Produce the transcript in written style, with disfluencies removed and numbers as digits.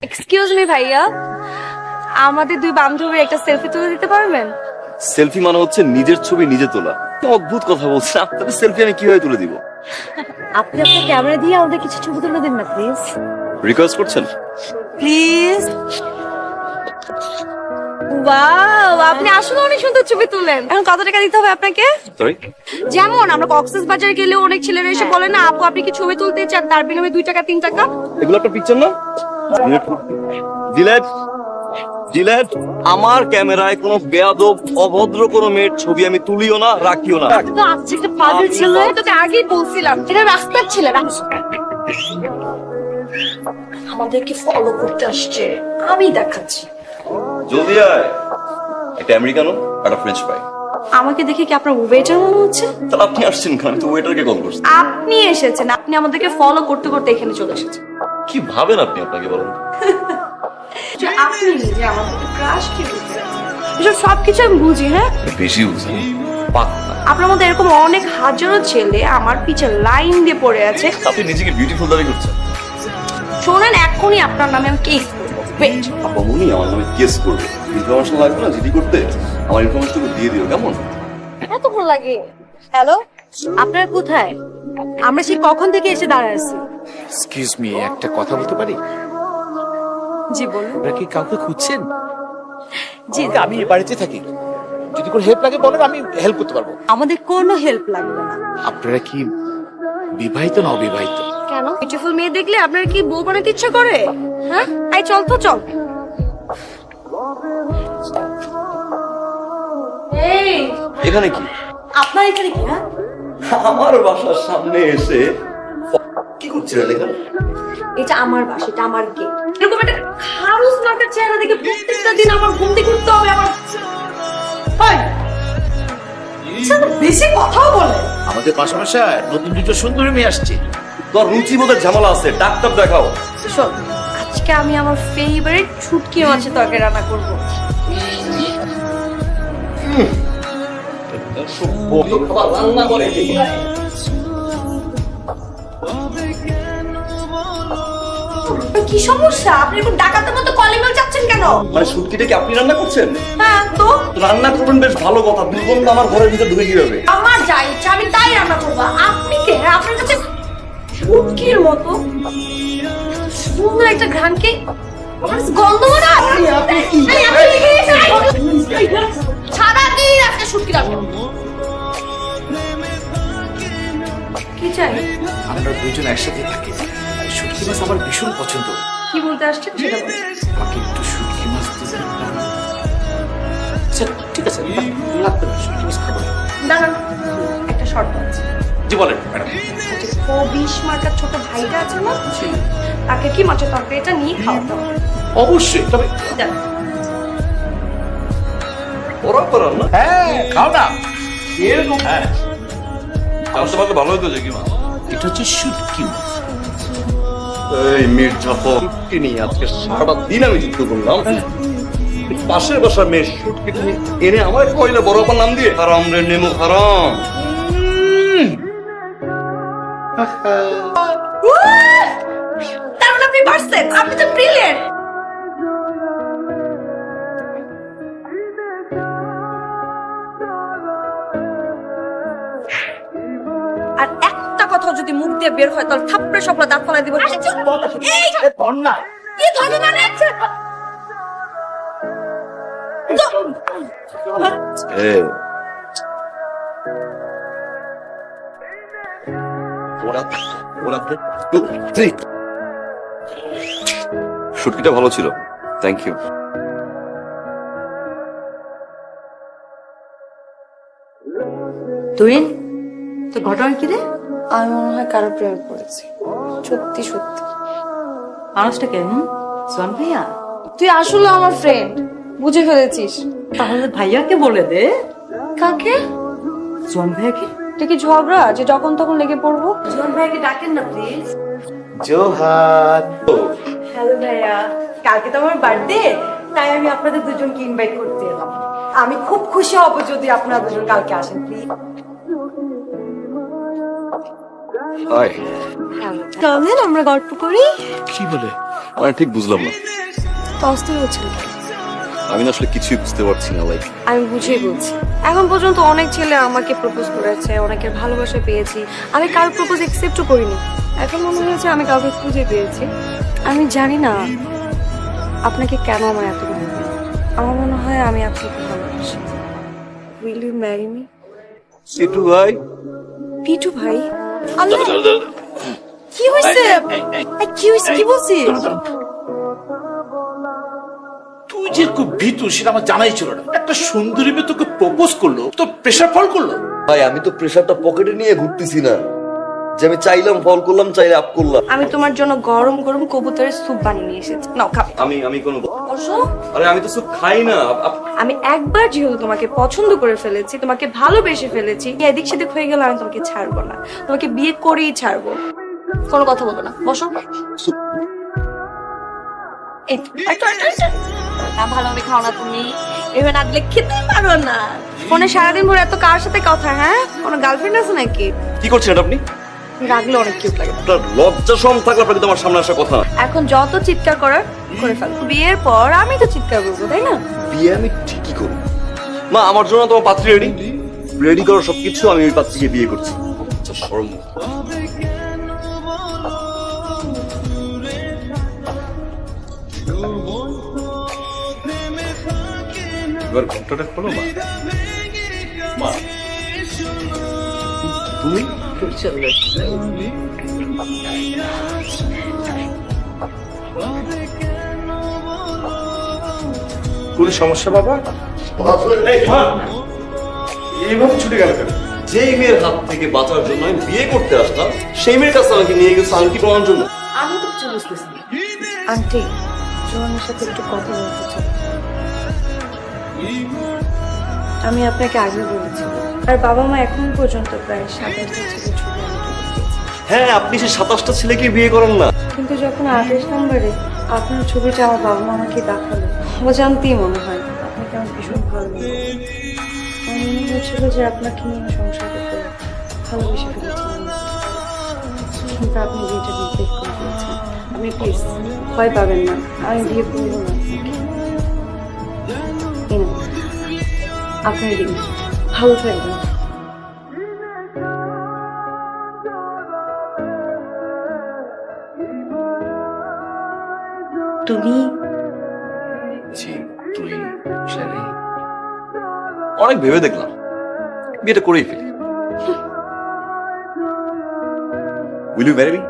Excuse me ভাইয়া, আমাদের দুই বান্ধবীর একটা সেলফি তুলে দিতে পারবেন? সেলফি মানে হচ্ছে নিজের ছবি নিজে তোলা। কি অদ্ভুত কথা বলছেন, আপনাদের সেলফি আমি কিভাবে তুলে দিব? আপনি আপনার ক্যামেরা দিয়ে আমাদের কিছু ছবি তুলে দিন না প্লিজ। রিকোয়েস্ট করছেন? প্লিজ। ওয়াও, আপনি আসলে অনেক সুন্দর ছবি তুলেন। এখন কত টাকা দিতে হবে আপনাকে? সরি, যেমন আমরা কক্সবাজার গেলেও অনেক ছেলেরা এসে বলে না, আপু আপনি কি ছবি তুলতে চান, তার বিনিময়ে 2 টাকা 3 টাকা। এগুলো একটা পিকচার না? Delete delete. আমার ক্যামেরায় কোনো বেয়াদব অভদ্র কোনো মেয়ের ছবি আমি তুলিও না, রাখিও না। তো আজকে একটা পাগল ছেলে, তোকে আগেই বলছিলাম এটা রাস্তার ছেলে। আমাদেরকে ফলো করতে আসছে, আমি দেখাচ্ছি। জলদি আয়। একটা আমেরিকানো আর একটা ফ্রেঞ্চ ফ্রাই। আমাকে দেখে কি আপনার ওয়েটার মনে হচ্ছে? তাহলে আপনি আসছেন কেন? আমি তো ওয়েটারকে কল করছি। আপনি এসেছেন, আপনি আমাদেরকে ফলো করতে করতে এখানে চলে এসেছেন। কি ভাবেন আপনি? আপনাকে বলেন। যে আপনি নিজে আমাদেরকে ক্রাশ কি বুঝেন? এসব সবকিছু আমি বুঝি। হ্যাঁ, বেশি বুঝেন। পাক না। আপনার মধ্যে এরকম অনেক হাজারো ছেলে আমার পিছে লাইন দিয়ে পড়ে আছে। আপনি নিজেকে বিউটিফুল দাবি করছেন। শোনেন, এখনই আপনার নামে আমি কেস করবো। ওয়েট। আপামনি আমার নামে কেস করবে। ইনফরমেশন লাগবে না জিডি করতে? আমার ইনফরমেশনটা দিয়ে দিও, কেমন? এতক্ষণ লাগে? হ্যালো, আপনারা কোথায়? আমরা সেই কখন থেকে এসে দাঁড়ায় আছি। এক্সকিউজ মি, একটা কথা বলতে পারি? জি বলুন। আপনারা কি কাউকে খুঁজছেন? জি, আমি এই বাড়িতে থাকি, যদি কোনো হেল্প লাগে বলেন, আমি হেল্প করতে পারবো। আমাদের কোনো হেল্প লাগবে না। আপনারা কি বিবাহিত না অবিবাহিত? কেন? বিউটিফুল মেয়ে দেখলে আপনার কি বউ বানাতে ইচ্ছা করে? হ্যাঁ, আই চল তো চল। এই, এখানে কি? আপনার এখানে কি? হ্যাঁ, আমার বাসার সামনে এসে কি করছিলেন এখানে? এটা আমার বাসা, এটা আমার গেট। এরকম একটা খারুস মার্কার চেহারা দেখে প্রত্যেকটা দিন আমার ঘুম থেকে উঠতে হবে। আমার হয় বেশি কথাও বলে। আমাদের পাশাপাশি নতুন দুটো সুন্দরী মেয়ে আসছে। তোর রুচি বোধের ঝামেলা আছে, ডাক্তার দেখাও। শোন, আজকে আমি আমার ফেভারিট শুটকি মাছের তরকারি রান্না করব। রান্না করে কি সমস্যা? আপনি এখন ডাকাতের মতো কলিং বেল চাচ্ছেন কেন? মানে শুটকিটা কি আপনি রান্না করছেন? হ্যাঁ তো রান্না করবেন বেশ ভালো কথা, দুর্গন্ধ আমার ঘরের ভিতরে ঢুকে কিভাবে? আমার যা ইচ্ছা আমি তাই রান্না করবো। আপনি কে? আপনার কাছে শুটকির মতো সুন্দর একটা ঘ্রাণকে গন্ধ না। সারাদিন আজকে শুটকি রান্না। কি চাই? আমরা দুজন একসাথে থাকি, আর শুটকি মাছ আমার ভীষণ পছন্দ। কি বলতে আসছেন সেটা বলুন। আমাকে একটু শুটকি মাছ দিবেন? আচ্ছা ঠিক আছে, লাগবে না, শুটকি মাছ খাবো না। দাঁড়ান, একটা শর্ত আছে। জি বলেন ম্যাডাম। যে কবিশ মার্কার ছোট ভাইটা আছে না, তাকে কি মাছের তরকারিটা নিয়ে খাওয়াতে হবে। অবশ্যই, তবে দেন। ওরা তো রান্না হ্যাঁ খাও না এরকম। হ্যাঁ, জানতে পারলে ভালো হতো যে কি মা। এটা হচ্ছে শুটকি মাছ। এই মির্জাফর, শুটকি নিয়ে আজকে সারা দিন আমি যুদ্ধ করলাম। পাশের বাসার মেয়ে শুটকি তুমি এনে আমার কইলে বড় আপার নাম দিয়ে হারাম রে নেমু হারাম। তার মানে আপনি পারছেন, আপনি তো ব্রিলিয়েন্ট। আর একটা কথা যদি মুখ দিয়ে বের হয় তাহলে থাপ্পড়ে সবলা দাঁত ফলাই দিব। এই না কি ধরে মানে শুটকিটা ভালো ছিল, থ্যাংক ইউ। তুই তো ঘটনা কি রে? আমি মনে হয় কারো প্রেমে পড়েছি। সত্যি সত্যি। মানুষটা কেন? সোহান ভাইয়া? তুই আসলে আমার ফ্রেন্ড, বুঝে ফেলেছিস। তাহলে ভাইয়াকে বলে দে। কাকে? সোহান ভাইয়াকে। এটা কি ঝগড়া যে যখন তখন লেগে পড়বো? সোহান ভাইয়াকে ডাকেন না প্লিজ। জোহার। হ্যালো ভাইয়া, কালকে তো আমার বার্থডে, তাই আমি আপনাদের দুজনকে ইনভাইট করতে এলাম। আমি খুব খুশি হব যদি আপনারা দুজন কালকে আসেন প্লিজ। হাই। চলেন আমরা গল্প করি। কি বলে? মানে ঠিক বুঝলাম না। তো অস্থির হচ্ছিল কেন? আমি না আসলে কিছুই বুঝতে পারছি না। লাইক আমি বুঝিয়ে বলছি। এখন পর্যন্ত অনেক ছেলে আমাকে প্রপোজ করেছে, অনেকের ভালোবাসা পেয়েছি, আমি কারোর প্রপোজ একসেপ্টও করিনি। এখন মনে হয়েছে আমি কাউকে খুঁজে পেয়েছি। আমি জানি না আপনাকে কেন আমার এত মনে হয়। আমার মনে হয় আমি আপনাকে ভালোবাসি। Will you marry me? Situ ভাই, পিটু ভাই? আল্লাহ, কি হয়েছে? কি হয়েছে? কি বলছিস? তুই যে খুব ভীতু সেটা আমার জানাই ছিল না। একটা সুন্দরী মেয়ে তোকে প্রপোজ করলো, তো প্রেশার ফল করলো। ভাই আমি তো প্রেসারটা পকেটে নিয়ে ঘুরতেছি না, যে আমি চাইলাম ফল করলাম, চাইলে আপ করলাম। আমি তোমার জন্য গরম গরম কবুতরের স্যুপ বানিয়ে নিয়ে এসেছি, নাও খাও। আমি কোনো বসো। আরে আমি তো সব খাই না। আমি একবার যেহেতু তোমাকে পছন্দ করে ফেলেছি, তোমাকে ভালোবেসে ফেলেছি, এদিক সেদিক হয়ে গেলে আমি তোমাকে ছাড়বো না, তোমাকে বিয়ে করেই ছাড়বো। কোনো কথা বলবো না, বসো। এই, না ভালোভাবে খাও না তুমি, এভাবে না দিলে খেতে পারো না। ফোনে সারাদিন ভরে এত কার সাথে কথা? হ্যাঁ, কোনো গার্লফ্রেন্ড আছে নাকি? কি করছেন এটা আপনি? রাগলে অনেক কিউট লাগে। আপনার লজ্জা শরম থাকলে আপনাকে তো আমার সামনে আসার কথা না। এখন যত চিৎকার করার করে ফেল, বিয়ের পর আমি তো চিৎকার করবো, তাই না? বিয়ে আমি ঠিকই করব। মা আমার জন্য তোমার পাত্রী রেডি করো সবকিছু, আমি ওই পাত্রীকে বিয়ে করছি। লজ্জা শরম। এবার ঘন্টাটা খোলো মা। মা তুমি কোন সমস্যা বাবা? এই মা, এইভাবে ছুটে গেল কেন? যেই মেয়ের হাত থেকে বাঁচার জন্য আমি বিয়ে করতে আসলাম, সেই মেয়ের কাছে আমাকে নিয়ে গেছে আংটি পরানোর জন্য। আমি তো কিছু বুঝতেছি না। আন্টি, জোয়ানের সাথে একটু কথা বলতে চাই। আমি আপনাকে আগে বলেছিলাম, আর বাবা মা এখন পর্যন্ত প্রায় 27টা ছেলে ছবি আমাকে দেখিয়েছে। হ্যাঁ, আপনি সে 27টা ছেলেকে বিয়ে করেন না। কিন্তু যখন 28 নম্বরে আপনার ছবিটা আমার বাবা মা আমাকে দেখালো, অজান্তেই মনে হয় আপনাকে আমার ভীষণ ভালো লাগে। আমার মনে হয়েছিল যে আপনাকে নিয়ে সংসার করতে ভালোবেসে ফেলেছিলাম, কিন্তু আপনি বিয়েটা রিজেক্ট করে দিয়েছেন। আপনি প্লিজ ভয় পাবেন না, আমি বিয়ে করবো না আপনাকে। এই নাও, আপনার দিন ভালো থাকবেন। তুমি জি, তুই শালি। অনেক ভেবে দেখলাম, বিয়েটা করেই ফেলি। Will you marry me?